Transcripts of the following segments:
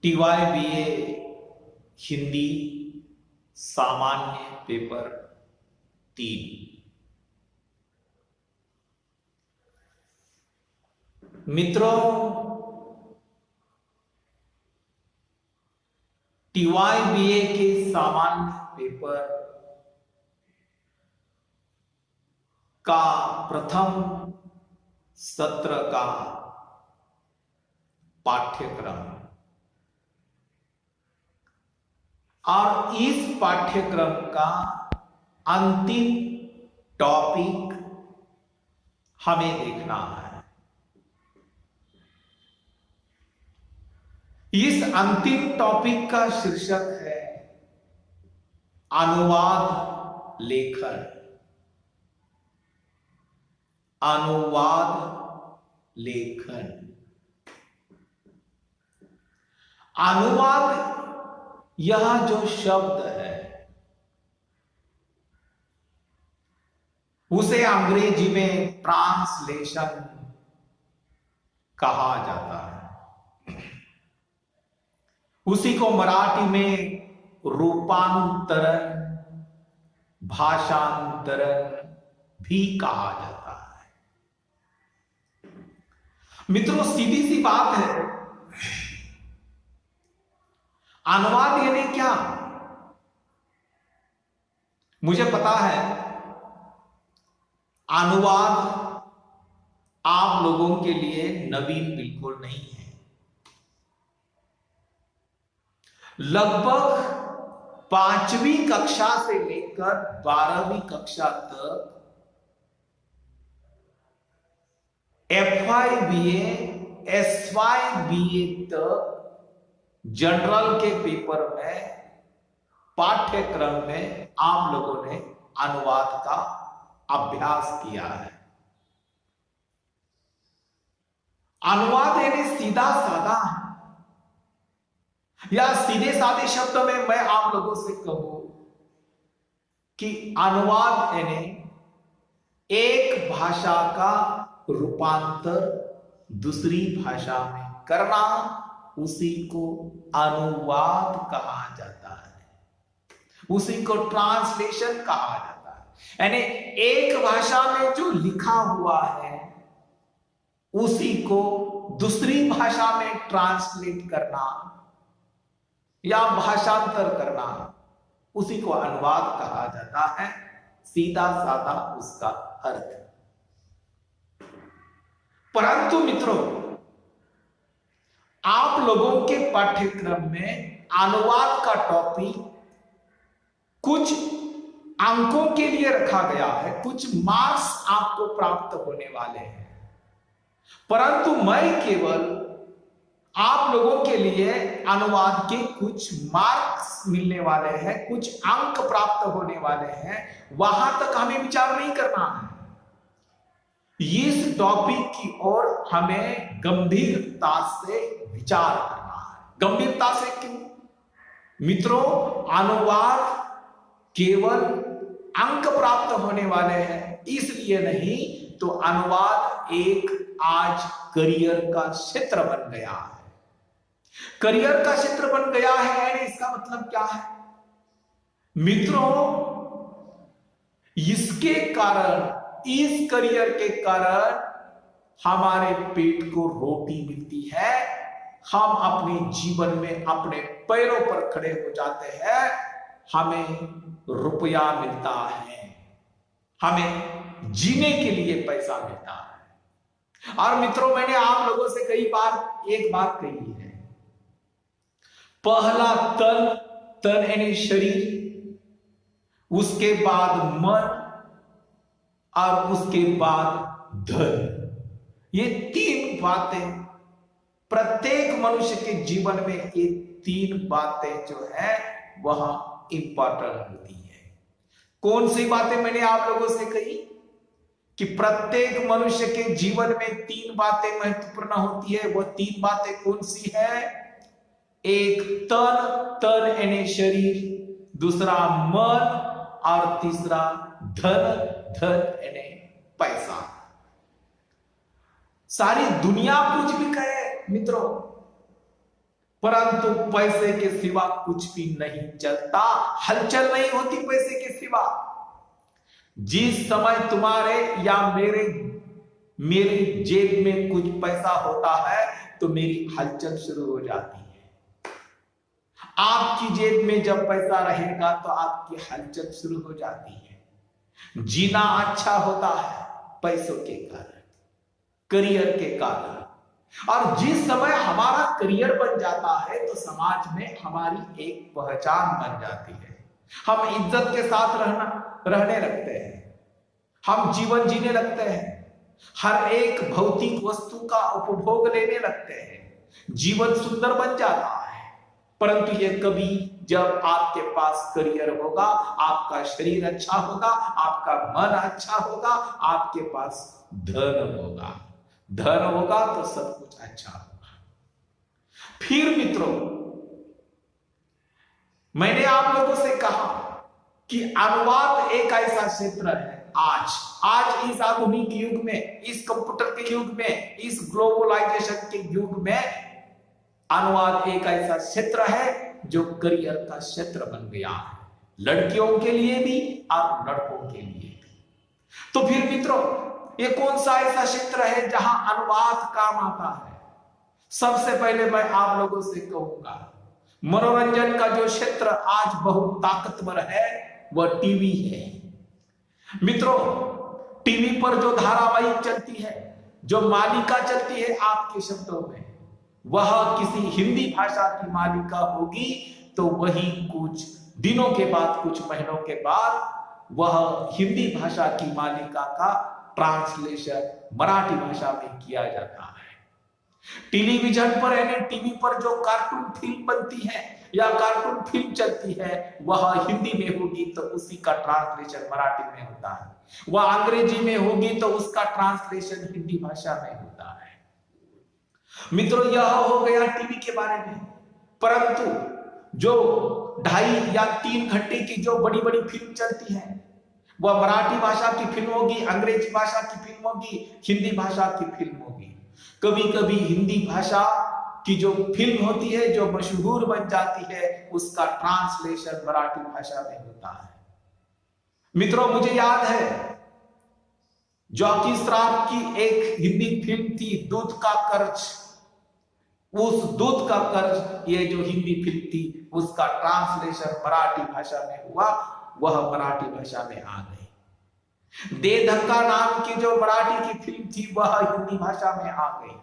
TYBA Hindi सामान्य paper 3। मित्रों, TYBA के सामान्य पेपर का प्रथम सत्र का पाठ्यक्रम और इस पाठ्यक्रम का अंतिम टॉपिक हमें देखना है। इस अंतिम टॉपिक का शीर्षक है अनुवाद लेखन। अनुवाद लेखन। अनुवाद, यह जो शब्द है उसे अंग्रेजी में ट्रांसलेशन कहा जाता है। उसी को मराठी में रूपांतरण, भाषांतरण भी कहा जाता है। मित्रों, सीधी सी बात है, अनुवाद यानी क्या? मुझे पता है अनुवाद आप लोगों के लिए नवीन बिल्कुल नहीं है। लगभग 5वीं कक्षा से लेकर 12वीं कक्षा तक FYBA, SYBA तक जनरल के पेपर में, पाठ्यक्रम में आप लोगों ने अनुवाद का अभ्यास किया है। अनुवाद यानी सीधा साधा, या सीधे साधे शब्द में मैं आप लोगों से कहूं कि अनुवाद यानी एक भाषा का रूपांतर दूसरी भाषा में करना, उसी को अनुवाद कहा जाता है। उसी को ट्रांसलेशन कहा जाता है। यानी एक भाषा में जो लिखा हुआ है उसी को दूसरी भाषा में ट्रांसलेट करना या भाषांतर करना, उसी को अनुवाद कहा जाता है। सीधा साधा उसका अर्थ। परंतु मित्रों, आप लोगों के पाठ्यक्रम में अनुवाद का टॉपिक कुछ अंकों के लिए रखा गया है, कुछ मार्क्स आपको प्राप्त होने वाले हैं। परंतु मैं केवल आप लोगों के लिए अनुवाद के कुछ मार्क्स मिलने वाले हैं, कुछ अंक प्राप्त होने वाले हैं, वहां तक हमें विचार नहीं करना है। इस टॉपिक की ओर हमें गंभीरता से विचार करना है। गंभीरता से क्यों? मित्रों, अनुवाद केवल अंक प्राप्त होने वाले हैं इसलिए नहीं, तो अनुवाद एक आज करियर का क्षेत्र बन गया है। करियर का क्षेत्र बन गया है यानी इसका मतलब क्या है? मित्रों, इसके कारण, इस करियर के कारण हमारे पेट को रोटी मिलती है। हम अपने जीवन में अपने पैरों पर खड़े हो जाते हैं। हमें रुपया मिलता है, हमें जीने के लिए पैसा मिलता है। और मित्रों, मैंने आप लोगों से कई बार एक बात कही है, पहला तन यानी शरीर, उसके बाद मन और उसके बाद धन। ये 3 बातें प्रत्येक मनुष्य के जीवन में, ये 3 बातें जो है वह इंपॉर्टेंट होती है। कौन सी बातें मैंने आप लोगों से कही कि प्रत्येक मनुष्य के जीवन में 3 बातें महत्वपूर्ण होती है। वो 3 बातें कौन सी है? एक तन यानी शरीर, दूसरा मन और तीसरा धन यानी पैसा। सारी दुनिया कुछ भी कहे मित्रों, परंतु पैसे के सिवा कुछ भी नहीं चलता, हलचल नहीं होती पैसे के सिवा। जिस समय तुम्हारे या मेरी जेब में कुछ पैसा होता है तो मेरी हलचल शुरू हो जाती है। आपकी जेब में जब पैसा रहेगा तो आपकी हलचल शुरू हो जाती है। जीना अच्छा होता है पैसों के कारण, करियर के कारण। और जिस समय हमारा करियर बन जाता है तो समाज में हमारी एक पहचान बन जाती है। हम इज्जत के साथ रहने लगते हैं, हम जीवन जीने लगते हैं, हर एक भौतिक वस्तु का उपभोग लेने लगते हैं, जीवन सुंदर बन जाता है। परंतु ये कभी जब आपके पास करियर होगा, आपका शरीर अच्छा होगा, आपका मन अच्छा होगा, आपके पास धन होगा, धन होगा तो सब कुछ अच्छा होगा। फिर मित्रों, मैंने आप लोगों से कहा कि अनुवाद एक ऐसा क्षेत्र है आज इस आधुनिक युग में, इस कंप्यूटर के युग में, इस ग्लोबलाइजेशन के युग में अनुवाद एक ऐसा क्षेत्र है जो करियर का क्षेत्र बन गया है, लड़कियों के लिए भी और लड़कों के लिए भी। तो फिर मित्रों, ये कौन सा ऐसा क्षेत्र है जहां अनुवाद काम आता है? सबसे पहले मैं आप लोगों से कहूंगा, मनोरंजन का जो क्षेत्र आज बहुत ताकतवर है वह टीवी है। मित्रों, टीवी पर जो धारावाहिक चलती है, जो मालिका चलती है, आपके शब्दों में वह किसी हिंदी भाषा की मालिका होगी तो वही कुछ दिनों के बाद, कुछ महीनों के बाद वह हिंदी भाषा की मालिका का ट्रांसलेशन मराठी भाषा में किया जाता है। टेलीविजन पर यानी टीवी पर जो कार्टून फिल्म बनती है या कार्टून फिल्म चलती है वह हिंदी में होगी तो उसी का ट्रांसलेशन मराठी में होता है, वह अंग्रेजी में होगी तो उसका ट्रांसलेशन हिंदी भाषा में होता है। मित्रों, यह हो गया टीवी के बारे में। परंतु जो 2.5 या 3 घंटे की जो बड़ी बड़ी फिल्म चलती है वह मराठी भाषा की फिल्म होगी, अंग्रेजी भाषा की फिल्म होगी, हिंदी भाषा की फिल्म होगी। कभी कभी हिंदी भाषा की जो फिल्म होती है, जो मशहूर बन जाती है, उसका ट्रांसलेशन मराठी भाषा में होता है। मित्रों, मुझे याद है जॉकी श्रॉफ की एक हिंदी फिल्म थी दूध का कर्ज। उस दूध का कर्ज ये जो हिंदी फिल्म थी उसका ट्रांसलेशन मराठी भाषा में हुआ, वह मराठी भाषा में आ गई। दे धक्का नाम की जो मराठी की फिल्म थी वह हिंदी भाषा में आ गई,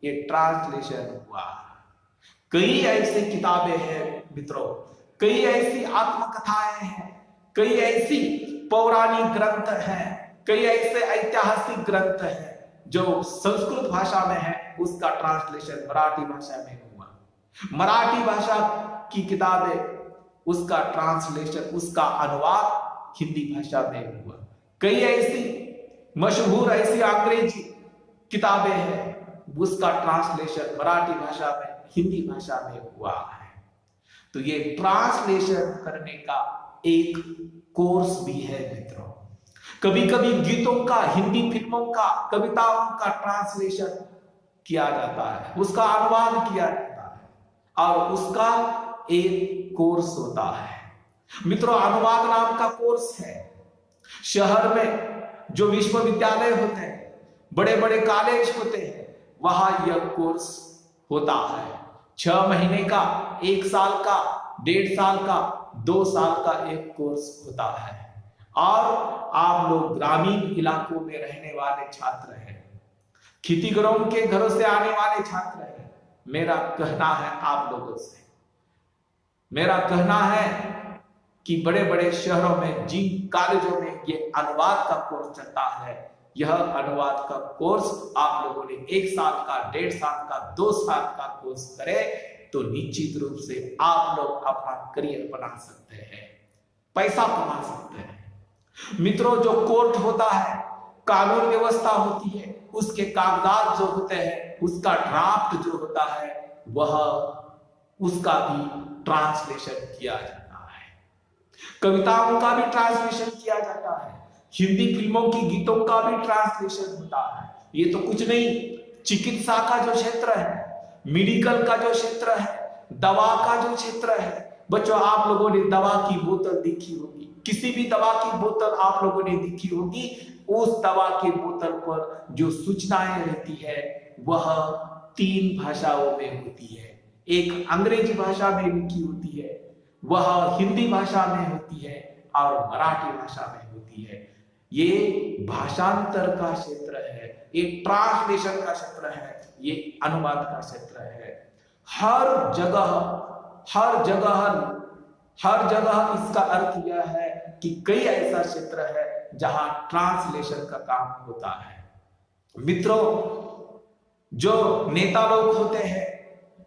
ये ट्रांसलेशन हुआ। कई ऐसी किताबें हैं मित्रों, कई ऐसी आत्मकथाएं हैं, कई ऐसी पौराणिक ग्रंथ हैं, कई ऐसे ऐतिहासिक ग्रंथ हैं जो संस्कृत भाषा में है, उसका ट्रांसलेशन मराठी भाषा में हुआ। मराठी भाषा की किताबें, उसका ट्रांसलेशन, उसका अनुवाद हिंदी भाषा में हुआ। कई ऐसी मशहूर ऐसी अंग्रेजी किताबें हैं, उसका ट्रांसलेशन मराठी भाषा में, हिंदी भाषा में हुआ है। तो ये ट्रांसलेशन करने का एक कोर्स भी है मित्रों। कभी कभी गीतों का, हिंदी फिल्मों का, कविताओं का ट्रांसलेशन किया जाता है, उसका अनुवाद किया जाता है और उसका एक कोर्स होता है। मित्रों, अनुवाद नाम का कोर्स है। शहर में जो विश्वविद्यालय होते हैं, बड़े बड़े कॉलेज होते हैं, वहां यह कोर्स होता है। 6 महीने का, 1 साल का, 1.5 साल का, 2 साल का एक कोर्स होता है। और आप लोग ग्रामीण इलाकों में रहने वाले छात्र हैं, खितिगरों के घरों से आने वाले छात्र हैं, मेरा कहना है आप लोगों से, मेरा कहना है कि बड़े बड़े शहरों में जिन कॉलेजों में ये अनुवाद का कोर्स चलता है, यह अनुवाद का कोर्स आप लोगों ने 1 साल का, 1.5 साल का, 2 साल का कोर्स करे तो निश्चित रूप से आप लोग अपना करियर बना सकते हैं, पैसा कमा सकते हैं। मित्रों, जो कोर्ट होता है, कानून व्यवस्था होती है, उसके कागजात जो होते हैं, उसका ड्राफ्ट जो होता है, वह उसका भी ट्रांसलेशन किया जाता है। कविताओं का भी ट्रांसलेशन किया जाता है, हिंदी फिल्मों की गीतों का भी ट्रांसलेशन होता है। ये तो कुछ नहीं, चिकित्सा का जो क्षेत्र है, मेडिकल का जो क्षेत्र है, दवा का जो क्षेत्र है, बच्चों आप लोगों ने दवा की बोतल देखी होगी, किसी भी दवा की बोतल आप लोगों ने देखी होगी, उस दवा के बोतल पर जो सूचनाएं रहती है वह 3 भाषाओं में होती है। एक अंग्रेजी भाषा में लिखी होती है, वह हिंदी भाषा में होती है और मराठी भाषा में होती है। ये भाषांतर का क्षेत्र है, ये ट्रांसलेशन का क्षेत्र है, ये अनुवाद का क्षेत्र है। हर जगह इसका अर्थ यह है कि कई ऐसा क्षेत्र है जहां ट्रांसलेशन का काम होता है। मित्रों, जो नेता लोग होते हैं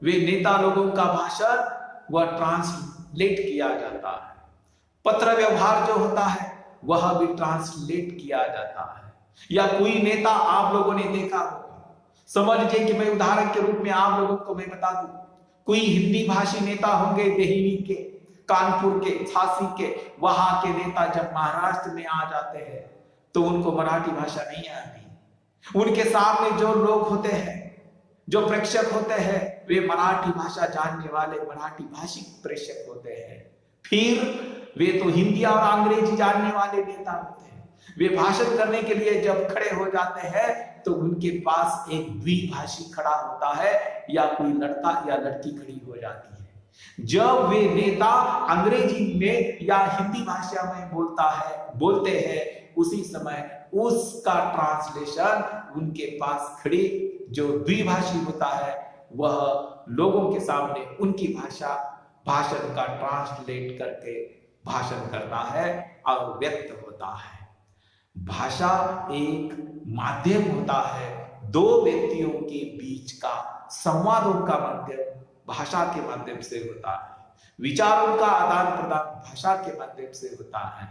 वे नेता लोगों का भाषण वह ट्रांसलेट किया जाता है। पत्र व्यवहार जो होता है वह भी ट्रांसलेट किया जाता है। या कोई नेता आप लोगों ने देखा होगा, समझ लीजिए कि मैं उदाहरण के रूप में आप लोगों को मैं बता दूं, कोई हिंदी भाषी नेता होंगे दिल्ली के, कानपुर के, झांसी के, वहां के नेता जब महाराष्ट्र में आ जाते हैं तो उनको मराठी भाषा नहीं आती। उनके सामने जो लोग होते हैं, जो प्रेक्षक होते हैं, वे मराठी भाषा जानने वाले मराठी भाषी प्रेक्षक होते हैं। फिर वे तो हिंदी और अंग्रेजी जानने वाले नेता होते हैं। वे भाषण करने के लिए जब खड़े हो जाते हैं तो उनके पास एक द्विभाषी खड़ा होता है या कोई लड़का या लड़की खड़ी हो जाती है। जब वे नेता अंग्रेजी में या हिंदी भाषा में बोलते हैं, उसी समय उसका ट्रांसलेशन उनके पास खड़े जो द्विभाषी होता है वह लोगों के सामने उनकी भाषण का ट्रांसलेट करके भाषण करता है और व्यक्त होता है। भाषा एक माध्यम होता है, दो व्यक्तियों के बीच का संवादों का माध्यम भाषा के माध्यम से होता है। विचारों का आदान प्रदान भाषा के माध्यम से होता है।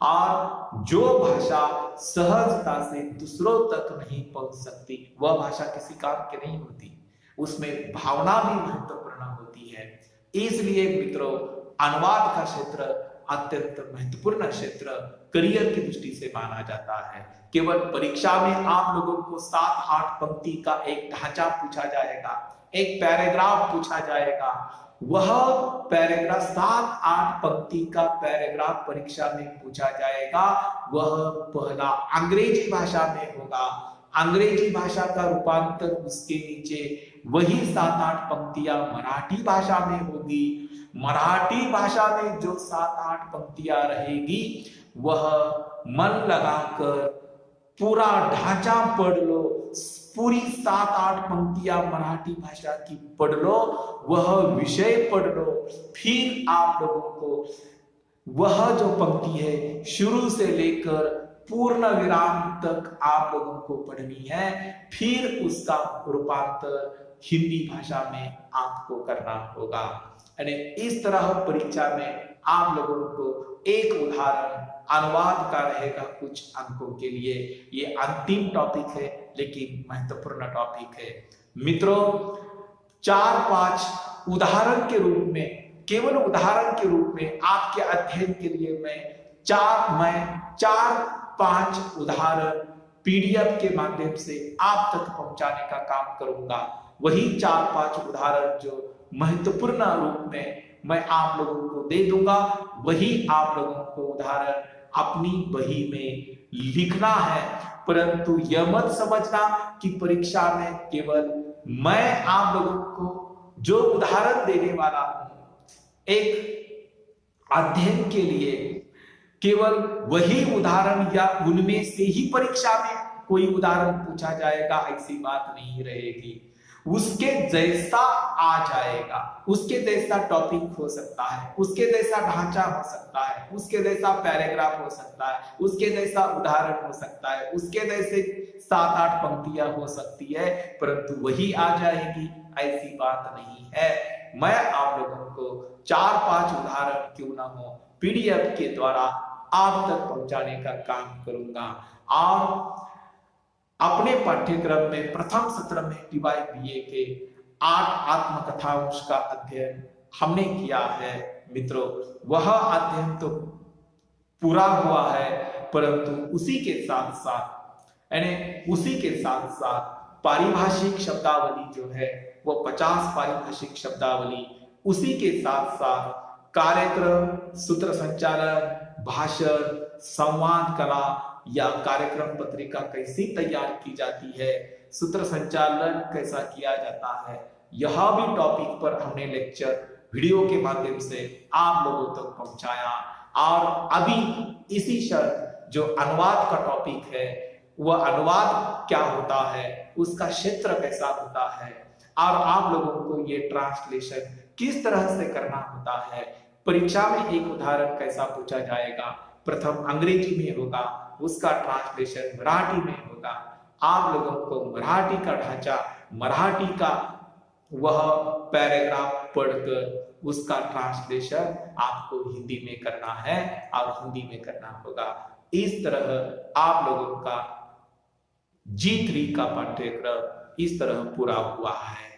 और जो भाषा सहजता से दूसरों तक नहीं पहुंच सकती वह भाषा किसी काम की नहीं होती, उसमें भावना भी महत्वपूर्ण होती है। इसलिए मित्रों, अनुवाद का क्षेत्र अत्यंत महत्वपूर्ण क्षेत्र करियर की दृष्टि से माना जाता है। केवल परीक्षा में आप लोगों को 7-8 पंक्ति का एक ढांचा पूछा जाएगा, एक पैराग्राफ पूछा जाएगा। वह पैराग्राफ 7-8 पंक्ति का पैराग्राफ परीक्षा में पूछा जाएगा। वह पहला अंग्रेजी भाषा में होगा, अंग्रेजी भाषा का रूपांतर उसके नीचे वही 7-8 पंक्तियां मराठी भाषा में होगी। मराठी भाषा में जो 7-8 पंक्तियां रहेगी वह मन लगाकर पूरा ढांचा पढ़ लो, पूरी 7-8 पंक्तियां मराठी भाषा की पढ़ लो, वह विषय पढ़ लो। फिर आप लोगों को वह जो पंक्ति है शुरू से लेकर पूर्ण विराम तक आप लोगों को पढ़नी है। फिर उसका रूपांतर हिंदी भाषा में आपको करना होगा। यानी इस तरह परीक्षा में आप लोगों को एक उदाहरण अनुवाद का रहेगा कुछ अंकों के लिए। ये अंतिम टॉपिक है लेकिन महत्वपूर्ण टॉपिक है। मित्रों, 4-5 उदाहरण के रूप में, केवल उदाहरण के रूप में आपके अध्ययन के लिए मैं 4-5 उदाहरण पीडीएफ के माध्यम से आप तक पहुंचाने का काम करूंगा। वही 4-5 उदाहरण जो महत्वपूर्ण रूप में मैं आप लोगों को दे दूंगा, वही आप लोगों को उदाहरण अपनी बही में लिखना है। परंतु यह मत समझना कि परीक्षा में केवल मैं आप लोगों को जो उदाहरण देने वाला हूं, एक अध्ययन के लिए केवल वही उदाहरण या उनमें से ही परीक्षा में कोई उदाहरण पूछा जाएगा, ऐसी बात नहीं रहेगी। उसके जैसा आ जाएगा, उसके जैसा टॉपिक हो सकता है, उसके जैसा ढांचा हो सकता है, उसके जैसा पैराग्राफ हो सकता है, उसके जैसा उदाहरण हो सकता है, उसके जैसे 7-8 पंक्तियां हो सकती है, परंतु वही आ जाएगी ऐसी बात नहीं है। मैं आप लोगों को 4-5 उदाहरण क्यों ना हो पीडीएफ के द्वारा आप तक पहुंचाने का काम करूंगा। और अपने पाठ्यक्रम में प्रथम सत्र में TYBA के 8 आत्मकथाओं का अध्ययन हमने किया है। मित्रों, वह अध्ययन तो पूरा हुआ है, परंतु उसी के साथ साथ पारिभाषिक शब्दावली जो है वो 50 पारिभाषिक शब्दावली उसी के साथ साथ कार्यक्रम, सूत्र संचालन, भाषण, संवाद कला या कार्यक्रम पत्रिका कैसी तैयार की जाती है, सूत्र संचालन कैसा किया जाता है, यह भी टॉपिक पर हमने लेक्चर वीडियो के माध्यम से आप लोगों तक पहुंचाया। और अभी इसी क्षण जो अनुवाद का टॉपिक है, वह अनुवाद क्या होता है, उसका क्षेत्र कैसा होता है, और आप लोगों को ये ट्रांसलेशन किस तरह से करना होता है, परीक्षा में एक उदाहरण कैसा पूछा जाएगा, प्रथम अंग्रेजी में होगा, उसका ट्रांसलेशन मराठी में होगा। आप लोगों को मराठी का ढांचा, मराठी का वह पैराग्राफ पढ़कर उसका ट्रांसलेशन आपको हिंदी में करना है और हिंदी में करना होगा। इस तरह आप लोगों का G3 का पाठ्यक्रम इस तरह पूरा हुआ है।